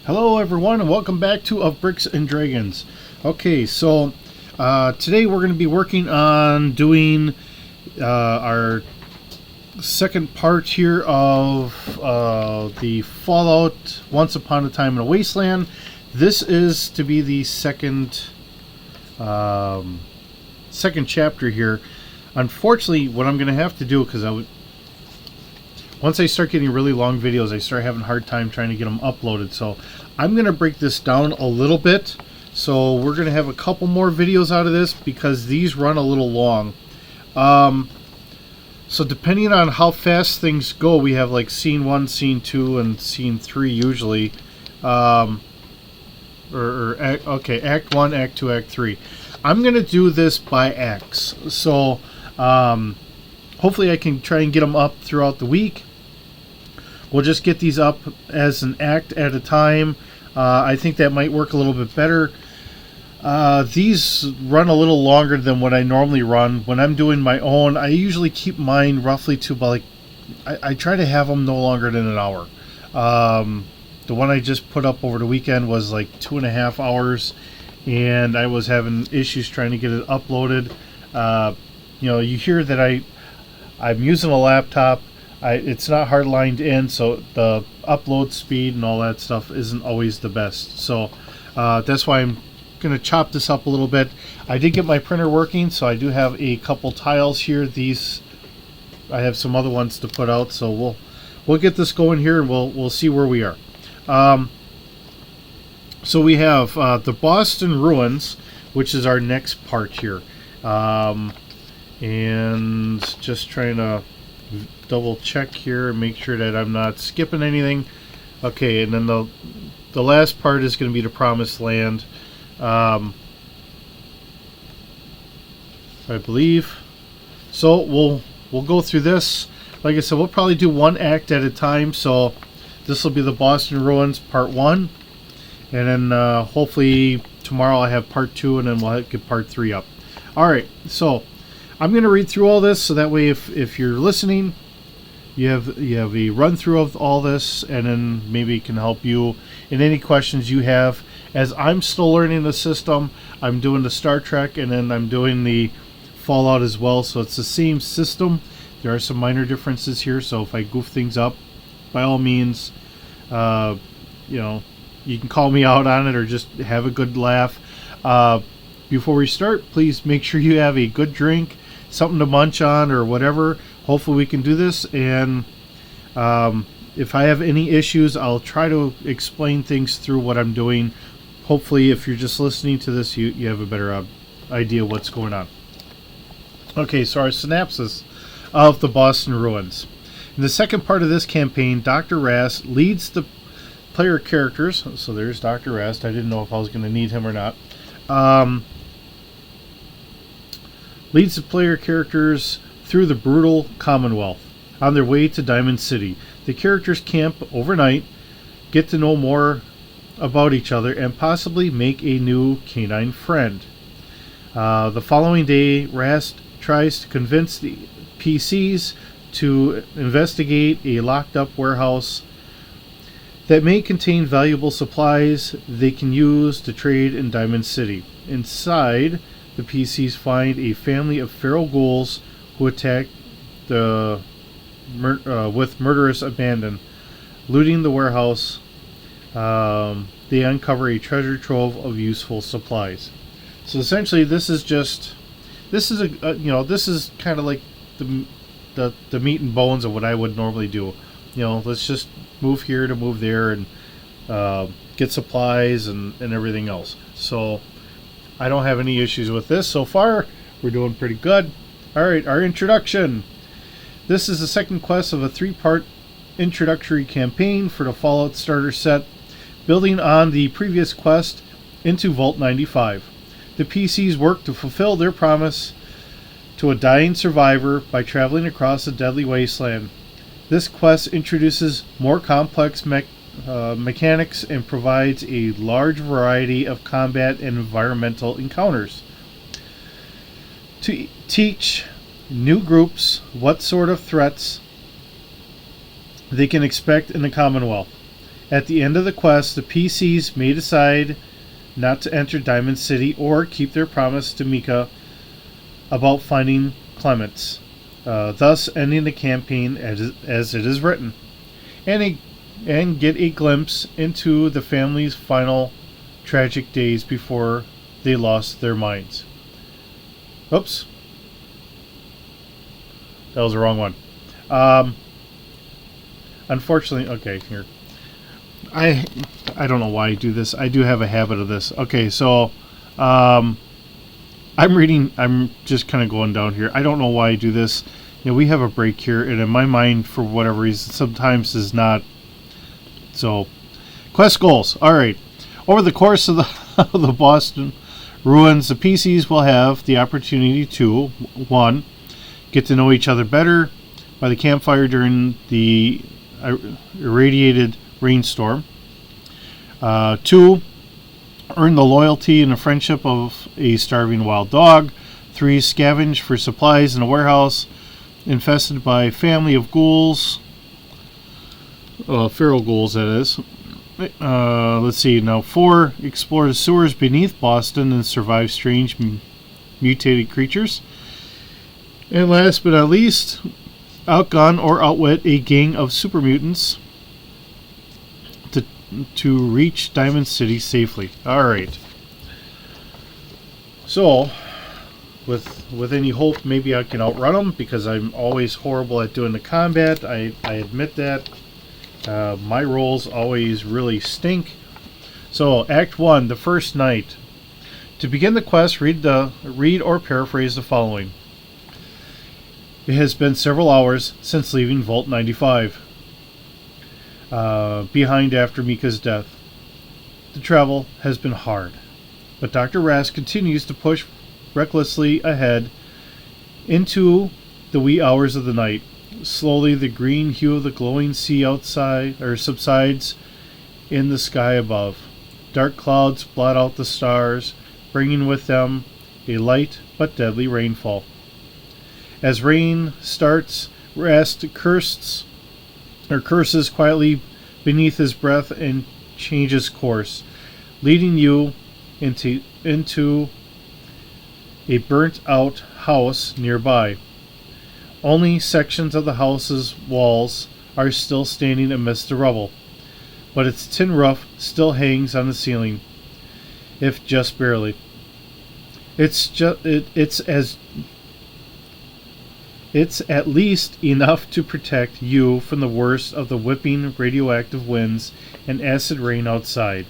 Hello everyone and welcome back to Of Bricks and Dragons. Okay, so today we're going to be working on doing our second part here of the Fallout Once Upon a Time in a Wasteland. This is to be the second chapter here. Unfortunately, what I'm going to have to do, because once I start getting really long videos, I start having a hard time trying to get them uploaded. So I'm going to break this down a little bit. So we're going to have a couple more videos out of this because these run a little long. So depending on how fast things go, we have like scene 1, scene 2, and scene 3 usually. Act 1, Act 2, Act 3. I'm going to do this by acts. So hopefully I can try and get them up throughout the week. We'll just get these up as an act at a time. I think that might work a little bit better. These run a little longer than what I normally run. When I'm doing my own, I usually keep mine roughly to about I try to have them no longer than an hour. The one I just put up over the weekend was like 2.5 hours, and I was having issues trying to get it uploaded. You hear that I'm using a laptop. It's not hard lined in, so the upload speed and all that stuff isn't always the best. So that's why I'm going to chop this up a little bit. I did get my printer working, so I do have a couple tiles here. I have some other ones to put out, so we'll get this going here, and we'll see where we are. So we have the Boston Ruins, which is our next part here, and just trying to double check here and make sure that I'm not skipping anything. Okay, and then the last part is going to be the Promised Land, I believe. So we'll go through this. Like I said, we'll probably do one act at a time. So this will be the Boston Ruins Part 1, and then hopefully tomorrow I have Part 2, and then we'll get Part 3 up. Alright, so I'm going to read through all this, so that way if you're listening, you have a run through of all this, and then maybe it can help you in any questions you have. As I'm still learning the system, I'm doing the Star Trek, and then I'm doing the Fallout as well, so it's the same system. There are some minor differences here, so if I goof things up, by all means, you can call me out on it or just have a good laugh. Before we start, please make sure you have a good drink, something to munch on or whatever. Hopefully we can do this, and if I have any issues, I'll try to explain things through what I'm doing. Hopefully if you're just listening to this, you have a better idea what's going on. Okay, so our synopsis of the Boston Ruins. In the second part of this campaign, Dr. Rast leads the player characters. So there's Dr. Rast. I didn't know if I was going to need him or not. Leads the player characters through the brutal Commonwealth on their way to Diamond City. The characters camp overnight, get to know more about each other, and possibly make a new canine friend. The following day, Rast tries to convince the PCs to investigate a locked-up warehouse that may contain valuable supplies they can use to trade in Diamond City. Inside, the PCs find a family of feral ghouls who attack with murderous abandon. Looting the warehouse, they uncover a treasure trove of useful supplies. So essentially, this is kind of like the meat and bones of what I would normally do. Let's just move here to move there and get supplies and everything else. So I don't have any issues with this so far. We're doing pretty good. Alright, our introduction. This is the second quest of a 3-part introductory campaign for the Fallout starter set, building on the previous quest into Vault 95. The PCs work to fulfill their promise to a dying survivor by traveling across a deadly wasteland. This quest introduces more complex mechanics and provides a large variety of combat and environmental encounters to teach new groups what sort of threats they can expect in the Commonwealth. At the end of the quest, the PCs may decide not to enter Diamond City or keep their promise to Mika about finding Clements, thus ending the campaign as it is written, and get a glimpse into the family's final tragic days before they lost their minds. Oops. That was the wrong one. Unfortunately, okay, here. I don't know why I do this. I do have a habit of this. Okay, so I'm just kind of going down here. I don't know why I do this. You know, we have a break here, and in my mind, for whatever reason, sometimes is not. So, quest goals. All right. Over the course of the Boston Ruins, the PCs will have the opportunity to 1. Get to know each other better by the campfire during the irradiated rainstorm. 2. Earn the loyalty and the friendship of a starving wild dog. 3. Scavenge for supplies in a warehouse infested by a family of ghouls. Feral ghouls, that is. Let's see. Now, 4. Explore the sewers beneath Boston and survive strange mutated creatures. And last but not least, outgun or outwit a gang of super mutants to reach Diamond City safely. Alright. So, with any hope, maybe I can outrun them, because I'm always horrible at doing the combat. I admit that. My rolls always really stink. So, Act 1, the first night. To begin the quest, read or paraphrase the following. It has been several hours since leaving Vault 95. Behind after Mika's death. The travel has been hard, but Dr. Rask continues to push recklessly ahead into the wee hours of the night. Slowly, the green hue of the glowing sea outside subsides in the sky above. Dark clouds blot out the stars, bringing with them a light but deadly rainfall. As rain starts, Rask curses quietly beneath his breath and changes course, leading you into a burnt-out house nearby. Only sections of the house's walls are still standing amidst the rubble, but its tin roof still hangs on the ceiling, if just barely. It's at least enough to protect you from the worst of the whipping radioactive winds and acid rain outside.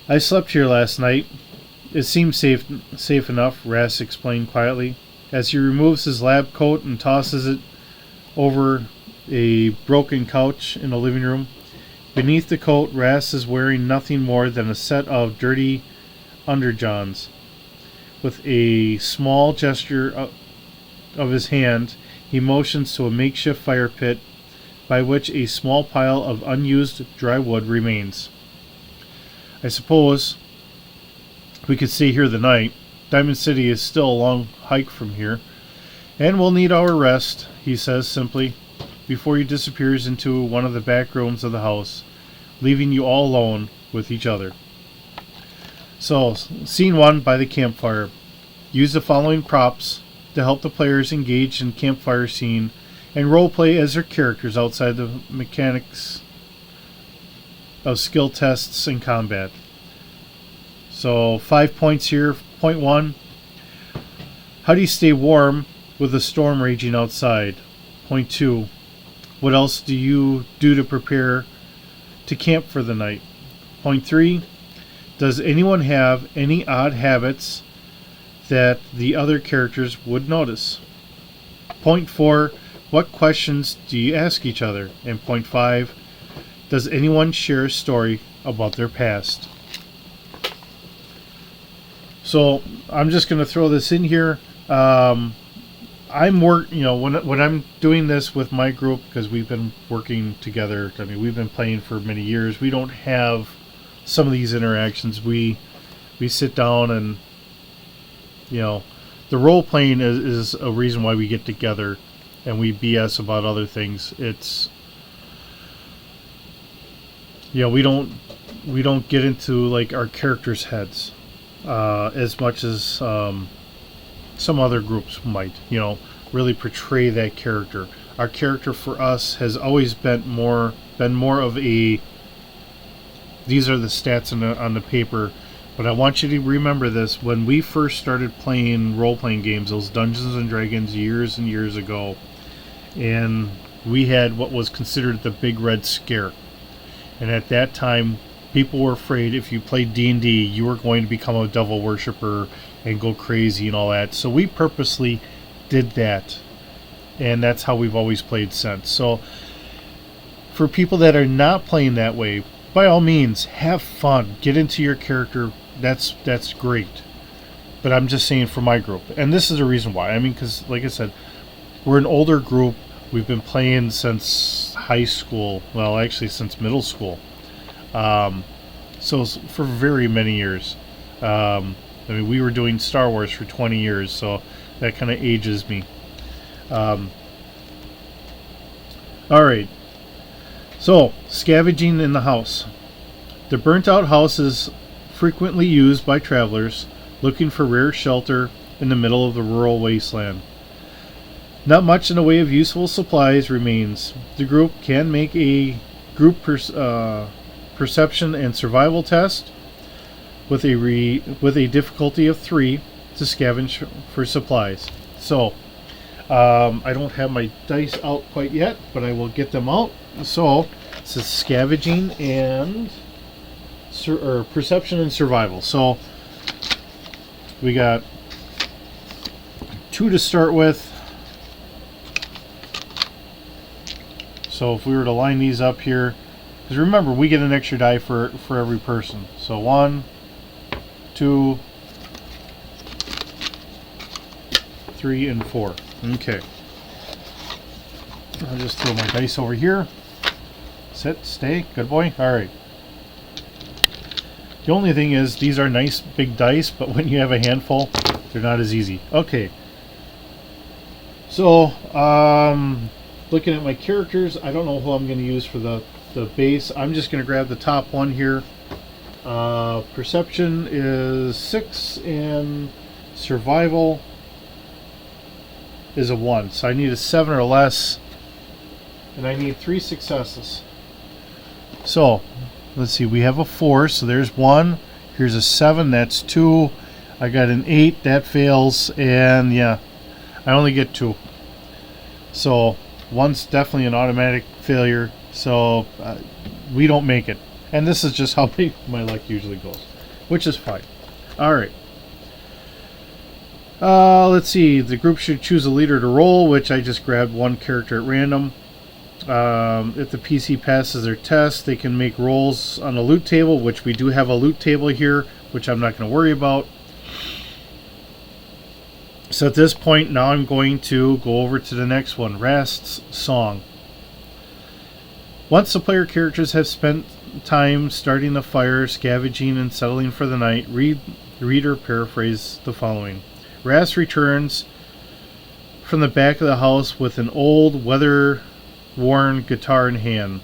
I slept here last night. It seems safe enough, Rask explained quietly, as he removes his lab coat and tosses it over a broken couch in the living room. Beneath the coat, Rask is wearing nothing more than a set of dirty underjohns. With a small gesture of his hand, he motions to a makeshift fire pit by which a small pile of unused dry wood remains. I suppose we could stay here the night. Diamond City is still a long hike from here, and we'll need our rest, he says simply, before he disappears into one of the back rooms of the house, leaving you all alone with each other. So, Scene 1 by the campfire. Use the following props to help the players engage in campfire scene and roleplay as their characters outside the mechanics of skill tests and combat. So 5 points here. Point 1. How do you stay warm with a storm raging outside? Point 2. What else do you do to prepare to camp for the night? Point 3. Does anyone have any odd habits that the other characters would notice? Point 4. What questions do you ask each other? And point 5. Does anyone share a story about their past? So I'm just going to throw this in here. When I'm doing this with my group, because we've been working together. I mean, we've been playing for many years. We don't have some of these interactions. We sit down and, the role playing is a reason why we get together and we BS about other things. we don't get into like our characters' heads as much as some other groups might. Really portray that character. Our character for us has always been more of a, these are the stats on the paper. But I want you to remember this: when we first started playing role-playing games, those Dungeons and Dragons years and years ago, and we had what was considered the Big Red Scare. And at that time, people were afraid if you played D&D, you were going to become a devil worshiper and go crazy and all that. So we purposely did that, and that's how we've always played since. So for people that are not playing that way, by all means, have fun. Get into your character. That's great. But I'm just saying for my group, and this is the reason why. I mean, because like I said, we're an older group. We've been playing since high school. Well, actually, since middle school. So for very many years. I mean, we were doing Star Wars for 20 years, so that kind of ages me. All right. So, scavenging in the house. The burnt-out house is frequently used by travelers looking for rare shelter in the middle of the rural wasteland. Not much in the way of useful supplies remains. The group can make a group perception and survival test with a difficulty of 3 to scavenge for supplies. So, I don't have my dice out quite yet, but I will get them out. So, it's scavenging and perception and survival. So, we got 2 to start with. So if we were to line these up here, because remember, we get an extra die for every person. So 1, 2, 3, and 4. Okay. I'll just throw my dice over here. Sit, stay, good boy. Alright. The only thing is, these are nice big dice, but when you have a handful, they're not as easy. Okay. So, looking at my characters, I don't know who I'm going to use for the base. I'm just going to grab the top one here. Perception is 6, and survival is a 1. So I need a 7 or less, and I need 3 successes. So, let's see, we have a 4, so there's 1. Here's a 7, that's 2. I got an 8, that fails, and yeah, I only get 2. So, 1's definitely an automatic failure, so we don't make it. And this is just how my luck usually goes, which is fine. Alright. Let's see, the group should choose a leader to roll, which I just grabbed one character at random. If the PC passes their test, they can make rolls on a loot table, which we do have a loot table here, which I'm not going to worry about. So at this point, now I'm going to go over to the next one, Rast's Song. Once the player characters have spent time starting the fire, scavenging, and settling for the night, reader paraphrase the following. Rast returns from the back of the house with an old, weather-worn guitar in hand.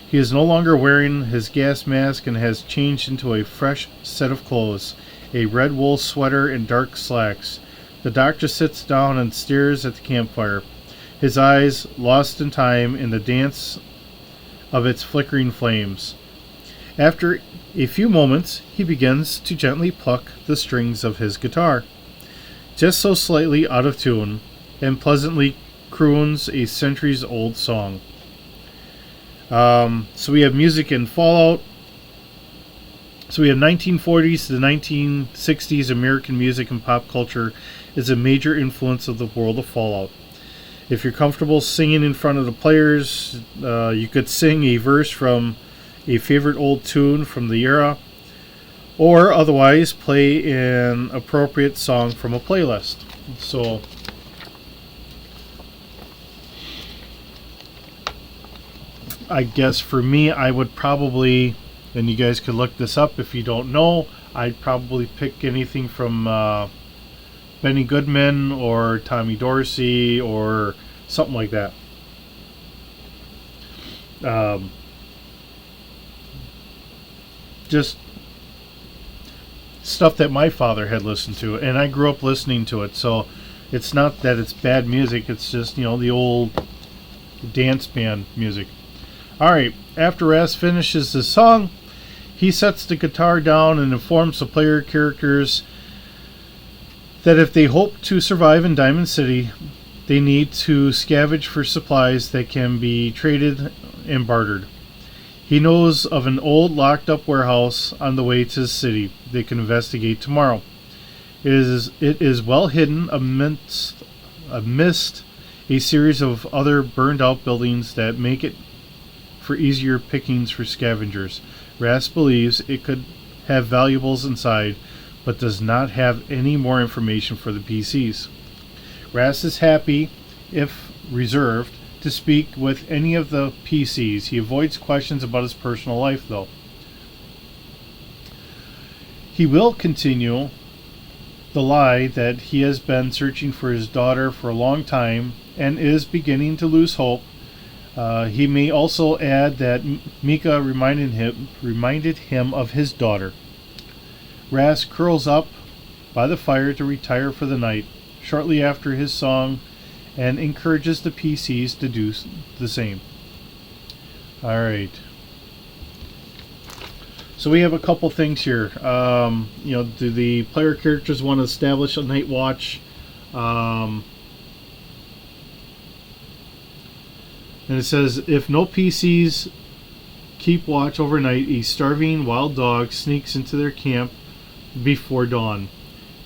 He is no longer wearing his gas mask and has changed into a fresh set of clothes, a red wool sweater and dark slacks. The doctor sits down and stares at the campfire, his eyes lost in time in the dance of its flickering flames. After a few moments, he begins to gently pluck the strings of his guitar, just so slightly out of tune, and pleasantly croons a centuries-old song. So we have music in Fallout. So we have 1940s to the 1960s American music and pop culture is a major influence of the world of Fallout. If you're comfortable singing in front of the players, you could sing a verse from a favorite old tune from the era, or otherwise play an appropriate song from a playlist. So I guess for me, I would probably, and you guys could look this up if you don't know, I'd probably pick anything from Benny Goodman or Tommy Dorsey or something like that. just stuff that my father had listened to, and I grew up listening to it. So it's not that it's bad music, it's just, you know, the old dance band music. Alright, after Raz finishes the song, he sets the guitar down and informs the player characters that if they hope to survive in Diamond City, they need to scavenge for supplies that can be traded and bartered. He knows of an old locked up warehouse on the way to the city they can investigate tomorrow. It is well hidden amidst a series of other burned out buildings that make it for easier pickings for scavengers. Raz believes it could have valuables inside, but does not have any more information for the PCs. Raz is happy, if reserved, to speak with any of the PCs. He avoids questions about his personal life, though. He will continue the lie that he has been searching for his daughter for a long time and is beginning to lose hope. He may also add that Mika reminded him of his daughter. Raz curls up by the fire to retire for the night shortly after his song and encourages the PCs to do the same. Alright. So we have a couple things here. You know, do the player characters want to establish a night watch? And it says, if no PCs keep watch overnight, a starving wild dog sneaks into their camp before dawn,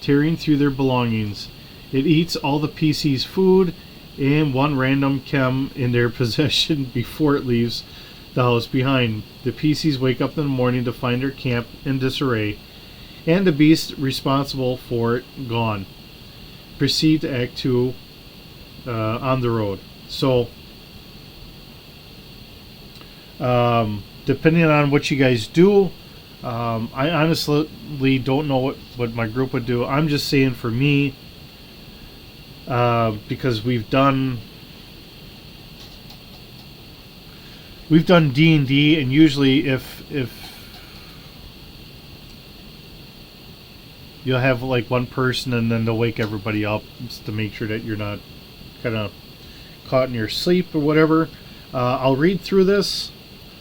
tearing through their belongings. It eats all the PC's food and one random chem in their possession before it leaves the house behind. The PCs wake up in the morning to find their camp in disarray and the beast responsible for it gone. Proceed to Act 2 on the road. So, depending on what you guys do, I honestly don't know what my group would do. I'm just saying for me, because we've done D&D, and usually if you'll have like one person and then they'll wake everybody up just to make sure that you're not kind of caught in your sleep or whatever. I'll read through this,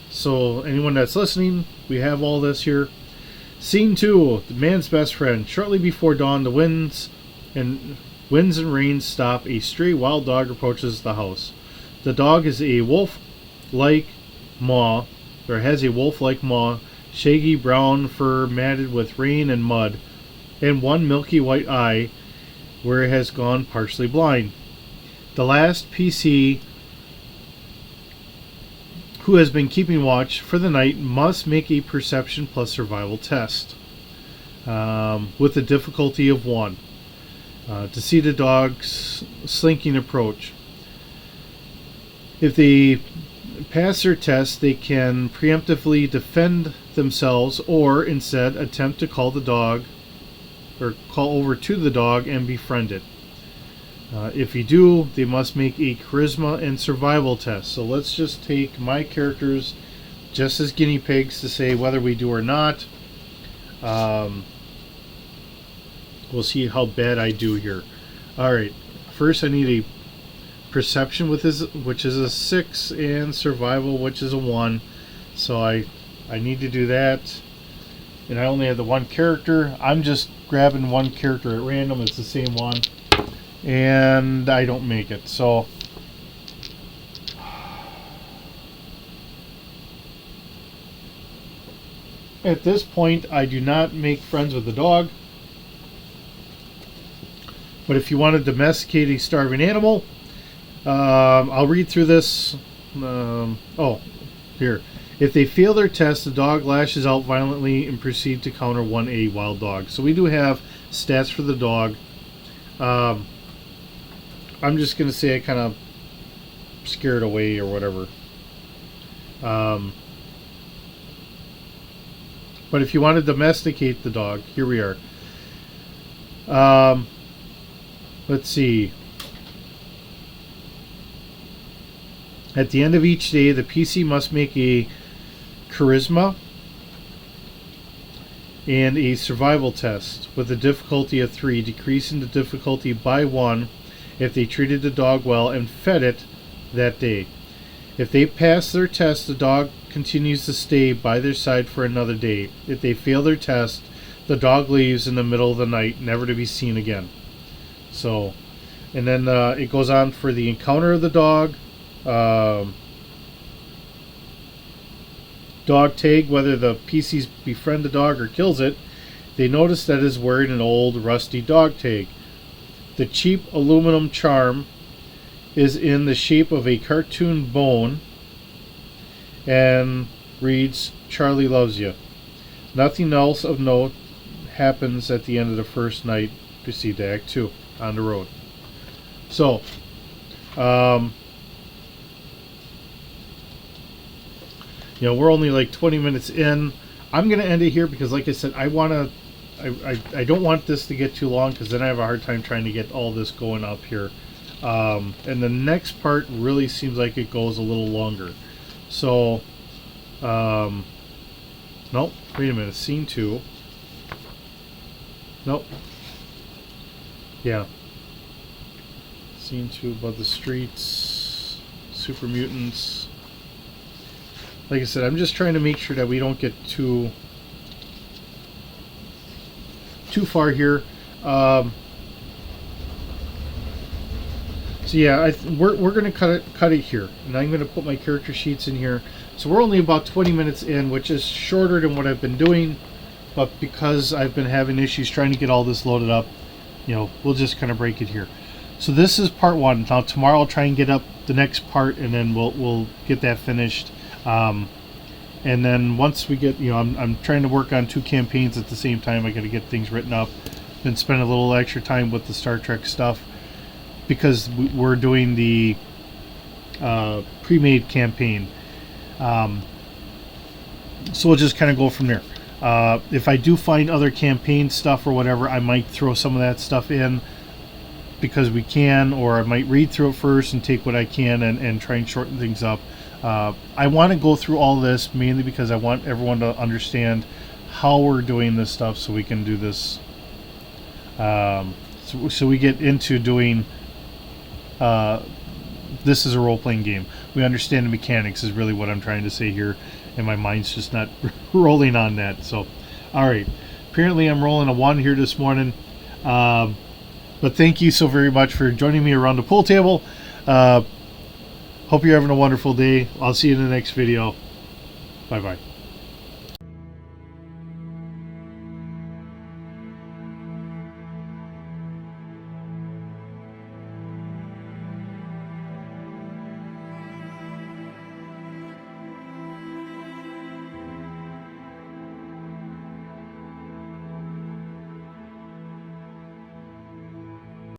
so anyone that's listening, we have all this here. Scene 2, the man's best friend. Shortly before dawn, the winds and rains stop. A stray wild dog approaches the house. The dog is a wolf-like maw, or has a wolf-like maw, shaggy brown fur matted with rain and mud, and one milky white eye where it has gone partially blind. The last PC who has been keeping watch for the night must make a perception plus survival test with a difficulty of 1 to see the dog's slinking approach. If they pass their test, they can preemptively defend themselves or instead attempt to call the dog or call over to the dog and befriend it. If you do, they must make a charisma and survival test. So let's just take my characters just as guinea pigs to say whether we do or not. We'll see how bad I do here. Alright, first I need a perception which is a 6, and survival, which is a 1. So I need to do that. And I only have the one character. I'm just grabbing one character at random. It's the same one. And I don't make it. So at this point, I do not make friends with the dog. But if you want to domesticate a starving animal, I'll read through this. Oh, here. If they fail their test, the dog lashes out violently and proceed to counter 1 wild dog. So we do have stats for the dog. I'm just going to say I kind of scared away or whatever. But if you want to domesticate the dog, here we are. Let's see. At the end of each day, the PC must make a charisma and a survival test with a difficulty of 3, decreasing the difficulty by 1 if they treated the dog well and fed it that day. If they pass their test, the dog continues to stay by their side for another day. If they fail their test, the dog leaves in the middle of the night, never to be seen again. So, and then it goes on for the encounter of the dog. Dog tag, whether the PCs befriend the dog or kills it, they notice that it is wearing an old rusty dog tag. The cheap aluminum charm is in the shape of a cartoon bone and reads, "Charlie loves you." Nothing else of note happens at the end of the first night. Proceed to Act 2, on the road. So, we're only like 20 minutes in. I'm going to end it here because, like I said, I don't want this to get too long because then I have a hard time trying to get all this going up here. And the next part really seems like it goes a little longer. So, nope, wait a minute, scene 2. Nope. Yeah. Scene 2, above the streets, super mutants. Like I said, I'm just trying to make sure that we don't get too far here. So yeah, we're going to cut it here, and I'm going to put my character sheets in here. So we're only about 20 minutes in, which is shorter than what I've been doing, but because I've been having issues trying to get all this loaded up, we'll just kind of break it here. So this is part 1. Now tomorrow I'll try and get up the next part, and then we'll get that finished. And then once we get, I'm trying to work on 2 campaigns at the same time. I got to get things written up, and spend a little extra time with the Star Trek stuff because we're doing the pre-made campaign. So we'll just kind of go from there. If I do find other campaign stuff or whatever, I might throw some of that stuff in because we can, or I might read through it first and take what I can and try and shorten things up. I want to go through all this mainly because I want everyone to understand how we're doing this stuff so we can do this. So we get into doing this is a role-playing game. We understand the mechanics is really what I'm trying to say here, and my mind's just not rolling on that. So, all right. Apparently I'm rolling a 1 here this morning. But thank you so very much for joining me around the pool table. Hope you're having a wonderful day. I'll see you in the next video. Bye-bye.